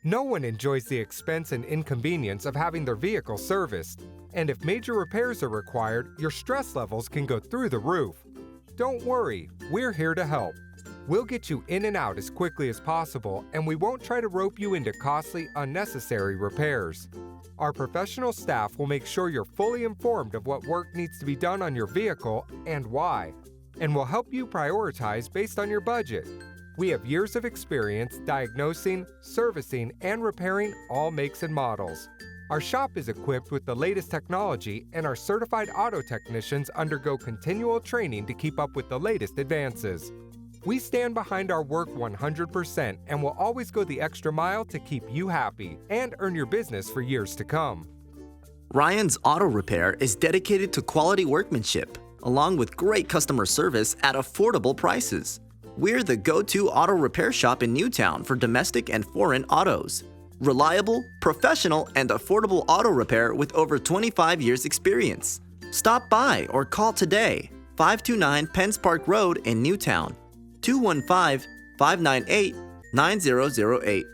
No one enjoys the expense and inconvenience of having their vehicle serviced. And if major repairs are required, your stress levels can go through the roof. Don't worry, we're here to help. We'll get you in and out as quickly as possible, and we won't try to rope you into costly, unnecessary repairs. Our professional staff will make sure you're fully informed of what work needs to be done on your vehicle and why, and will help you prioritize based on your budget. We have years of experience diagnosing, servicing, and repairing all makes and models. Our shop is equipped with the latest technology, and our certified auto technicians undergo continual training to keep up with the latest advances. We stand behind our work 100% and will always go the extra mile to keep you happy and earn your business for years to come. Ryan's Auto Repair is dedicated to quality workmanship, along with great customer service at affordable prices. We're the go-to auto repair shop in Newtown for domestic and foreign autos. Reliable, professional, and affordable auto repair with over 25 years experience. Stop by or call today, 529 Penns Park Road in Newtown, 215-598-9008.